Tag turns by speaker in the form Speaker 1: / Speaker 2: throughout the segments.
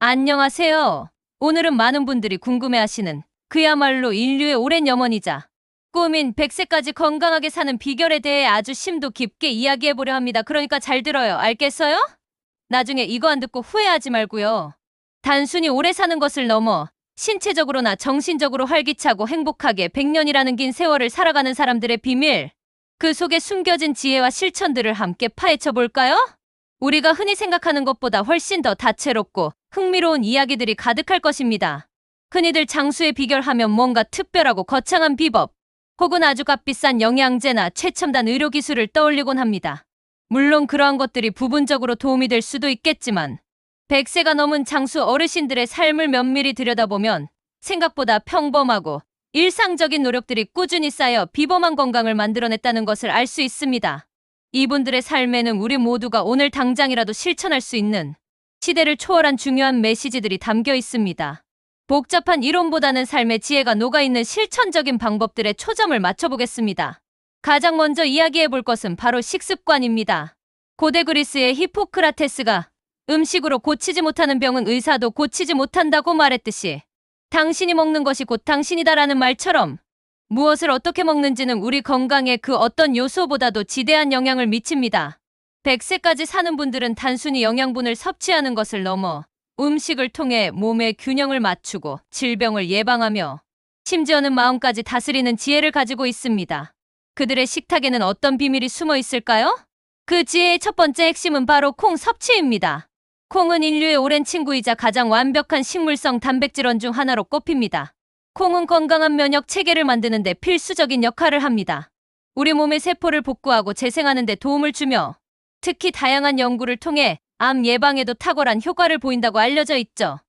Speaker 1: 안녕하세요. 오늘은 많은 분들이 궁금해하시는 그야말로 인류의 오랜 염원이자 꿈인 100세까지 건강하게 사는 비결에 대해 아주 심도 깊게 이야기해보려 합니다. 그러니까 잘 들어요. 알겠어요? 나중에 이거 안 듣고 후회하지 말고요. 단순히 오래 사는 것을 넘어 신체적으로나 정신적으로 활기차고 행복하게 100년이라는 긴 세월을 살아가는 사람들의 비밀, 그 속에 숨겨진 지혜와 실천들을 함께 파헤쳐 볼까요? 우리가 흔히 생각하는 것보다 훨씬 더 다채롭고 흥미로운 이야기들이 가득할 것입니다. 흔히들 장수의 비결하면 뭔가 특별하고 거창한 비법, 혹은 아주 값비싼 영양제나 최첨단 의료기술을 떠올리곤 합니다. 물론 그러한 것들이 부분적으로 도움이 될 수도 있겠지만 100세가 넘은 장수 어르신들의 삶을 면밀히 들여다보면 생각보다 평범하고 일상적인 노력들이 꾸준히 쌓여 비범한 건강을 만들어냈다는 것을 알 수 있습니다. 이분들의 삶에는 우리 모두가 오늘 당장이라도 실천할 수 있는 시대를 초월한 중요한 메시지들이 담겨 있습니다. 복잡한 이론보다는 삶의 지혜가 녹아있는 실천적인 방법들에 초점을 맞춰보겠습니다. 가장 먼저 이야기해 볼 것은 바로 식습관입니다. 고대 그리스의 히포크라테스가 음식으로 고치지 못하는 병은 의사도 고치지 못한다고 말했듯이 당신이 먹는 것이 곧 당신이다라는 말처럼 무엇을 어떻게 먹는지는 우리 건강에 그 어떤 요소보다도 지대한 영향을 미칩니다. 100세까지 사는 분들은 단순히 영양분을 섭취하는 것을 넘어 음식을 통해 몸의 균형을 맞추고 질병을 예방하며 심지어는 마음까지 다스리는 지혜를 가지고 있습니다. 그들의 식탁에는 어떤 비밀이 숨어 있을까요? 그 지혜의 첫 번째 핵심은 바로 콩 섭취입니다. 콩은 인류의 오랜 친구이자 가장 완벽한 식물성 단백질원 중 하나로 꼽힙니다. 콩은 건강한 면역 체계를 만드는 데 필수적인 역할을 합니다. 우리 몸의 세포를 복구하고 재생하는 데 도움을 주며 특히 다양한 연구를 통해 암 예방에도 탁월한 효과를 보인다고 알려져 있죠.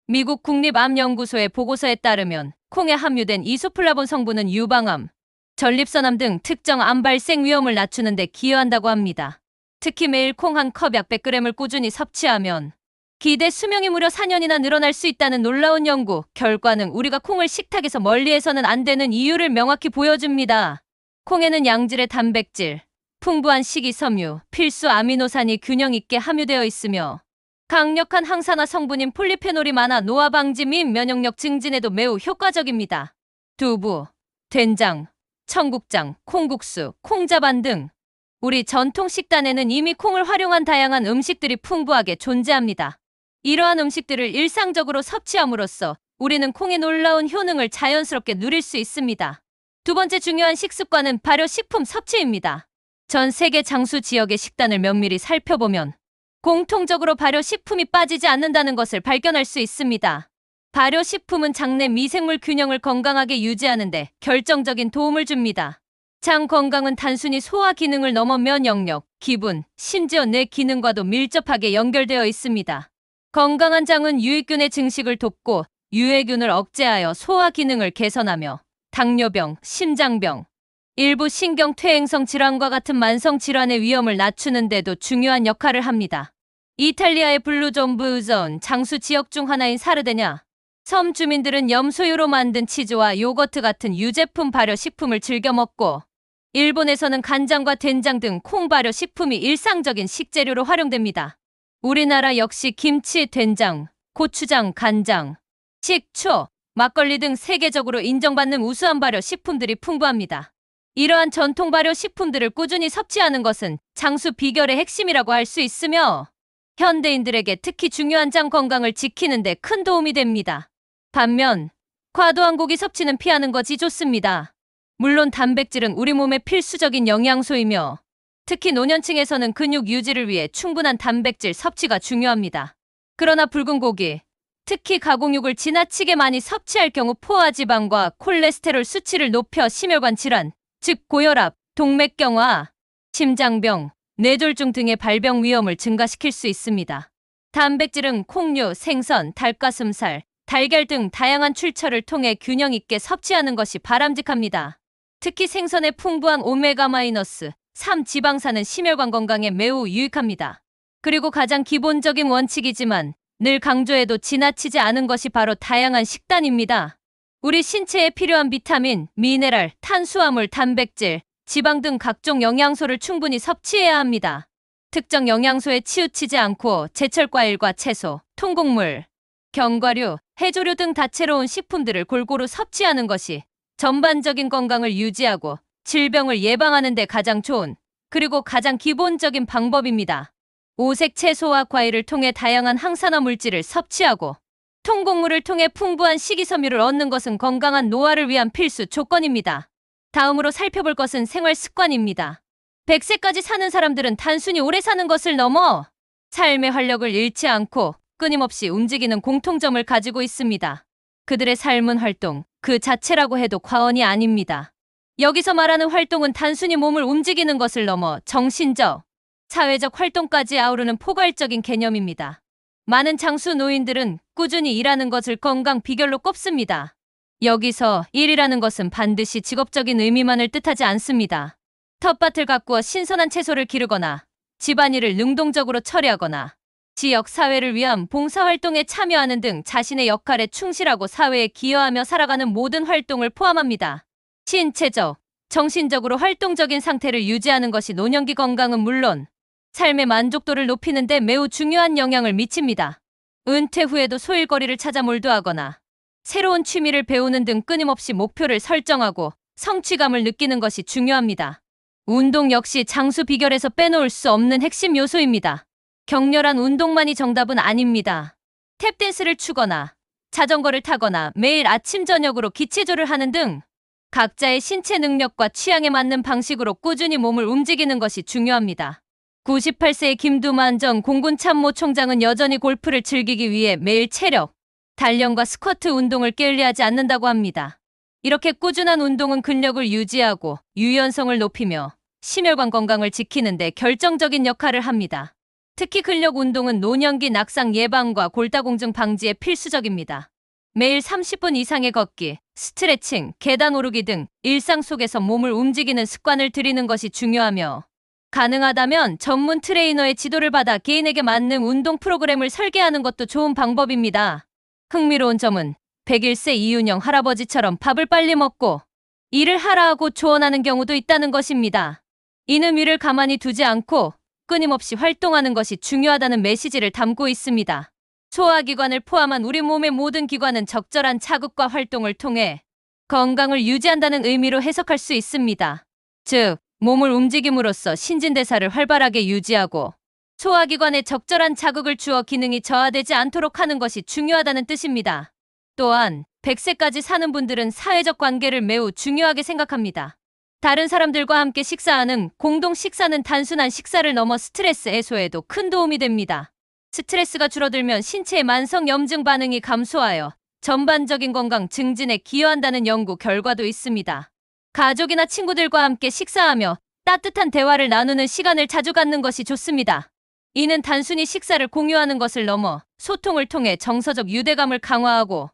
Speaker 1: 미국 국립암연구소의 보고서에 따르면 콩에 함유된 이소플라본 성분은 유방암, 전립선암 등 특정 암 발생 위험을 낮추는 데 기여한다고 합니다. 특히 매일 콩 한 컵 약 100g을 꾸준히 섭취하면 기대 수명이 무려 4년이나 늘어날 수 있다는 놀라운 연구 결과는 우리가 콩을 식탁에서 멀리해서는 안 되는 이유를 명확히 보여줍니다. 콩에는 양질의 단백질, 풍부한 식이섬유, 필수 아미노산이 균형 있게 함유되어 있으며 강력한 항산화 성분인 폴리페놀이 많아 노화 방지 및 면역력 증진에도 매우 효과적입니다. 두부, 된장, 청국장, 콩국수, 콩자반 등 우리 전통 식단에는 이미 콩을 활용한 다양한 음식들이 풍부하게 존재합니다. 이러한 음식들을 일상적으로 섭취함으로써 우리는 콩의 놀라운 효능을 자연스럽게 누릴 수 있습니다. 두 번째 중요한 식습관은 발효식품 섭취입니다. 전 세계 장수 지역의 식단을 면밀히 살펴보면 공통적으로 발효식품이 빠지지 않는다는 것을 발견할 수 있습니다. 발효식품은 장내 미생물 균형을 건강하게 유지하는 데 결정적인 도움을 줍니다. 장 건강은 단순히 소화 기능을 넘어 면역력, 기분, 심지어 뇌 기능과도 밀접하게 연결되어 있습니다. 건강한 장은 유익균의 증식을 돕고 유해균을 억제하여 소화 기능을 개선하며 당뇨병, 심장병, 일부 신경퇴행성 질환과 같은 만성 질환의 위험을 낮추는 데도 중요한 역할을 합니다. 이탈리아의 블루존 장수 지역 중 하나인 사르데냐 섬 주민들은 염소유로 만든 치즈와 요거트 같은 유제품 발효식품을 즐겨 먹고 일본에서는 간장과 된장 등 콩 발효식품이 일상적인 식재료로 활용됩니다. 우리나라 역시 김치, 된장, 고추장, 간장, 식초, 막걸리 등 세계적으로 인정받는 우수한 발효식품들이 풍부합니다. 이러한 전통 발효식품들을 꾸준히 섭취하는 것은 장수 비결의 핵심이라고 할 수 있으며 현대인들에게 특히 중요한 장 건강을 지키는 데 큰 도움이 됩니다. 반면 과도한 고기 섭취는 피하는 것이 좋습니다. 물론 단백질은 우리 몸의 필수적인 영양소이며 특히 노년층에서는 근육 유지를 위해 충분한 단백질 섭취가 중요합니다. 그러나 붉은 고기, 특히 가공육을 지나치게 많이 섭취할 경우 포화지방과 콜레스테롤 수치를 높여 심혈관 질환, 즉 고혈압, 동맥경화, 심장병, 뇌졸중 등의 발병 위험을 증가시킬 수 있습니다. 단백질은 콩류, 생선, 닭가슴살, 달걀 등 다양한 출처를 통해 균형 있게 섭취하는 것이 바람직합니다. 특히 생선의 풍부한 오메가-3 지방산은 심혈관 건강에 매우 유익합니다. 그리고 가장 기본적인 원칙이지만 늘 강조해도 지나치지 않은 것이 바로 다양한 식단입니다. 우리 신체에 필요한 비타민, 미네랄, 탄수화물, 단백질, 지방 등 각종 영양소를 충분히 섭취해야 합니다. 특정 영양소에 치우치지 않고 제철 과일과 채소, 통곡물, 견과류, 해조류 등 다채로운 식품들을 골고루 섭취하는 것이 전반적인 건강을 유지하고 질병을 예방하는 데 가장 좋은, 그리고 가장 기본적인 방법입니다. 오색 채소와 과일을 통해 다양한 항산화 물질을 섭취하고 통곡물을 통해 풍부한 식이섬유를 얻는 것은 건강한 노화를 위한 필수 조건입니다. 다음으로 살펴볼 것은 생활 습관입니다. 100세까지 사는 사람들은 단순히 오래 사는 것을 넘어 삶의 활력을 잃지 않고 끊임없이 움직이는 공통점을 가지고 있습니다. 그들의 삶은 활동 그 자체라고 해도 과언이 아닙니다. 여기서 말하는 활동은 단순히 몸을 움직이는 것을 넘어 정신적, 사회적 활동까지 아우르는 포괄적인 개념입니다. 많은 장수 노인들은 꾸준히 일하는 것을 건강 비결로 꼽습니다. 여기서 일이라는 것은 반드시 직업적인 의미만을 뜻하지 않습니다. 텃밭을 가꾸어 신선한 채소를 기르거나 집안일을 능동적으로 처리하거나 지역 사회를 위한 봉사활동에 참여하는 등 자신의 역할에 충실하고 사회에 기여하며 살아가는 모든 활동을 포함합니다. 신체적, 정신적으로 활동적인 상태를 유지하는 것이 노년기 건강은 물론 삶의 만족도를 높이는 데 매우 중요한 영향을 미칩니다. 은퇴 후에도 소일거리를 찾아 몰두하거나 새로운 취미를 배우는 등 끊임없이 목표를 설정하고 성취감을 느끼는 것이 중요합니다. 운동 역시 장수 비결에서 빼놓을 수 없는 핵심 요소입니다. 격렬한 운동만이 정답은 아닙니다. 탭댄스를 추거나 자전거를 타거나 매일 아침 저녁으로 기체조를 하는 등 각자의 신체 능력과 취향에 맞는 방식으로 꾸준히 몸을 움직이는 것이 중요합니다. 98세의 김두만 전 공군 참모총장은 여전히 골프를 즐기기 위해 매일 체력, 단련과 스쿼트 운동을 게을리하지 않는다고 합니다. 이렇게 꾸준한 운동은 근력을 유지하고 유연성을 높이며 심혈관 건강을 지키는 데 결정적인 역할을 합니다. 특히 근력 운동은 노년기 낙상 예방과 골다공증 방지에 필수적입니다. 매일 30분 이상의 걷기, 스트레칭, 계단 오르기 등 일상 속에서 몸을 움직이는 습관을 들이는 것이 중요하며 가능하다면 전문 트레이너의 지도를 받아 개인에게 맞는 운동 프로그램을 설계하는 것도 좋은 방법입니다. 흥미로운 점은 101세 이윤영 할아버지처럼 밥을 빨리 먹고 일을 하라 하고 조언하는 경우도 있다는 것입니다. 이는 위를 가만히 두지 않고 끊임없이 활동하는 것이 중요하다는 메시지를 담고 있습니다. 소화기관을 포함한 우리 몸의 모든 기관은 적절한 자극과 활동을 통해 건강을 유지한다는 의미로 해석할 수 있습니다. 즉, 몸을 움직임으로써 신진대사를 활발하게 유지하고 소화기관에 적절한 자극을 주어 기능이 저하되지 않도록 하는 것이 중요하다는 뜻입니다. 또한 100세까지 사는 분들은 사회적 관계를 매우 중요하게 생각합니다. 다른 사람들과 함께 식사하는 공동 식사는 단순한 식사를 넘어 스트레스 해소에도 큰 도움이 됩니다. 스트레스가 줄어들면 신체의 만성 염증 반응이 감소하여 전반적인 건강 증진에 기여한다는 연구 결과도 있습니다. 가족이나 친구들과 함께 식사하며 따뜻한 대화를 나누는 시간을 자주 갖는 것이 좋습니다. 이는 단순히 식사를 공유하는 것을 넘어 소통을 통해 정서적 유대감을 강화하고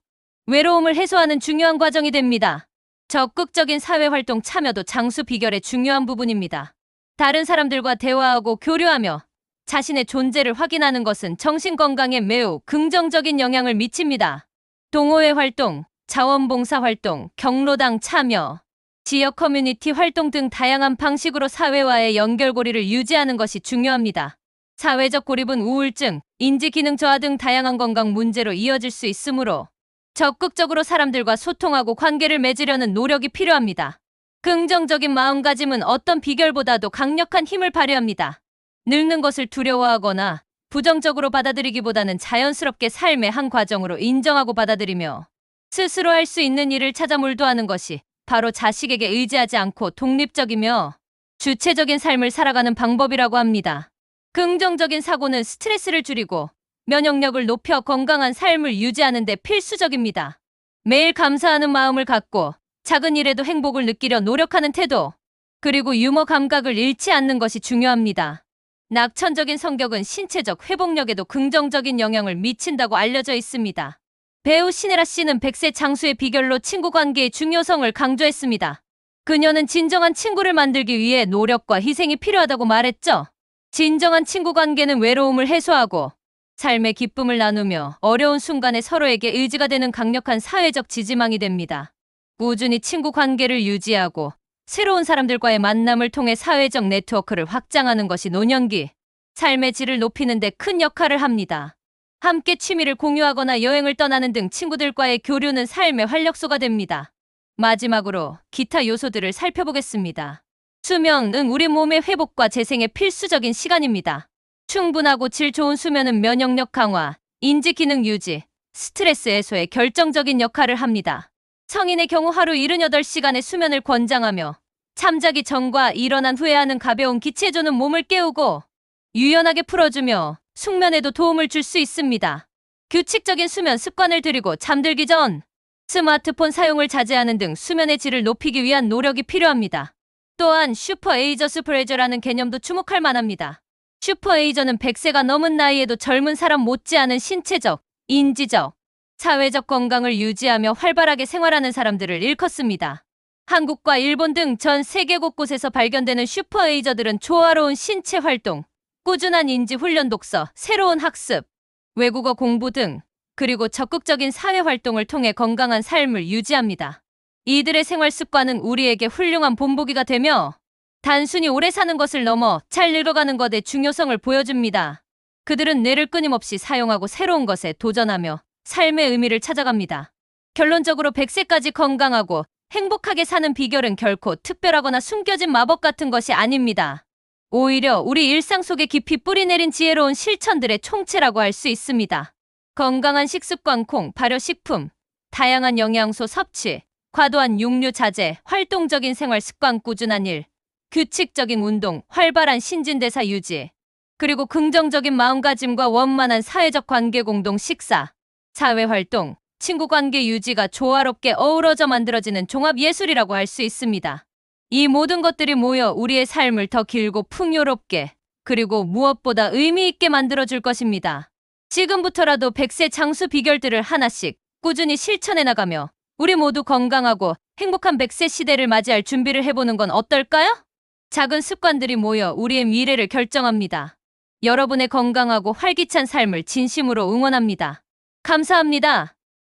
Speaker 1: 외로움을 해소하는 중요한 과정이 됩니다. 적극적인 사회활동 참여도 장수 비결의 중요한 부분입니다. 다른 사람들과 대화하고 교류하며 자신의 존재를 확인하는 것은 정신건강에 매우 긍정적인 영향을 미칩니다. 동호회 활동, 자원봉사 활동, 경로당 참여, 지역 커뮤니티 활동 등 다양한 방식으로 사회와의 연결고리를 유지하는 것이 중요합니다. 사회적 고립은 우울증, 인지기능 저하 등 다양한 건강 문제로 이어질 수 있으므로 적극적으로 사람들과 소통하고 관계를 맺으려는 노력이 필요합니다. 긍정적인 마음가짐은 어떤 비결보다도 강력한 힘을 발휘합니다. 늙는 것을 두려워하거나 부정적으로 받아들이기보다는 자연스럽게 삶의 한 과정으로 인정하고 받아들이며 스스로 할 수 있는 일을 찾아 몰두하는 것이 바로 자식에게 의지하지 않고 독립적이며 주체적인 삶을 살아가는 방법이라고 합니다. 긍정적인 사고는 스트레스를 줄이고 면역력을 높여 건강한 삶을 유지하는 데 필수적입니다. 매일 감사하는 마음을 갖고 작은 일에도 행복을 느끼려 노력하는 태도, 그리고 유머 감각을 잃지 않는 것이 중요합니다. 낙천적인 성격은 신체적 회복력에도 긍정적인 영향을 미친다고 알려져 있습니다. 배우 신혜라 씨는 100세 장수의 비결로 친구 관계의 중요성을 강조했습니다. 그녀는 진정한 친구를 만들기 위해 노력과 희생이 필요하다고 말했죠. 진정한 친구 관계는 외로움을 해소하고 삶의 기쁨을 나누며 어려운 순간에 서로에게 의지가 되는 강력한 사회적 지지망이 됩니다. 꾸준히 친구 관계를 유지하고 새로운 사람들과의 만남을 통해 사회적 네트워크를 확장하는 것이 노년기 삶의 질을 높이는 데 큰 역할을 합니다. 함께 취미를 공유하거나 여행을 떠나는 등 친구들과의 교류는 삶의 활력소가 됩니다. 마지막으로 기타 요소들을 살펴보겠습니다. 수면은 우리 몸의 회복과 재생에 필수적인 시간입니다. 충분하고 질 좋은 수면은 면역력 강화, 인지 기능 유지, 스트레스 해소에 결정적인 역할을 합니다. 성인의 경우 하루 78시간의 수면을 권장하며 잠자기 전과 일어난 후에 하는 가벼운 기체조는 몸을 깨우고 유연하게 풀어주며 숙면에도 도움을 줄 수 있습니다. 규칙적인 수면 습관을 들이고 잠들기 전 스마트폰 사용을 자제하는 등 수면의 질을 높이기 위한 노력이 필요합니다. 또한 슈퍼에이저스 프레저라는 개념도 주목할 만합니다. 슈퍼에이저는 100세가 넘은 나이에도 젊은 사람 못지않은 신체적, 인지적, 사회적 건강을 유지하며 활발하게 생활하는 사람들을 일컫습니다. 한국과 일본 등 전 세계 곳곳에서 발견되는 슈퍼에이저들은 조화로운 신체 활동, 꾸준한 인지 훈련 독서, 새로운 학습, 외국어 공부 등 그리고 적극적인 사회 활동을 통해 건강한 삶을 유지합니다. 이들의 생활 습관은 우리에게 훌륭한 본보기가 되며 단순히 오래 사는 것을 넘어 잘 늙어가는 것의 중요성을 보여줍니다. 그들은 뇌를 끊임없이 사용하고 새로운 것에 도전하며 삶의 의미를 찾아갑니다. 결론적으로 100세까지 건강하고 행복하게 사는 비결은 결코 특별하거나 숨겨진 마법 같은 것이 아닙니다. 오히려 우리 일상 속에 깊이 뿌리내린 지혜로운 실천들의 총체라고 할 수 있습니다. 건강한 식습관, 발효식품, 다양한 영양소 섭취, 과도한 육류 자제, 활동적인 생활 습관, 꾸준한 일, 규칙적인 운동, 활발한 신진대사 유지, 그리고 긍정적인 마음가짐과 원만한 사회적 관계 공동 식사, 사회활동, 친구관계 유지가 조화롭게 어우러져 만들어지는 종합예술이라고 할 수 있습니다. 이 모든 것들이 모여 우리의 삶을 더 길고 풍요롭게 그리고 무엇보다 의미 있게 만들어줄 것입니다. 지금부터라도 100세 장수 비결들을 하나씩 꾸준히 실천해 나가며 우리 모두 건강하고 행복한 100세 시대를 맞이할 준비를 해보는 건 어떨까요? 작은 습관들이 모여 우리의 미래를 결정합니다. 여러분의 건강하고 활기찬 삶을 진심으로 응원합니다. 감사합니다.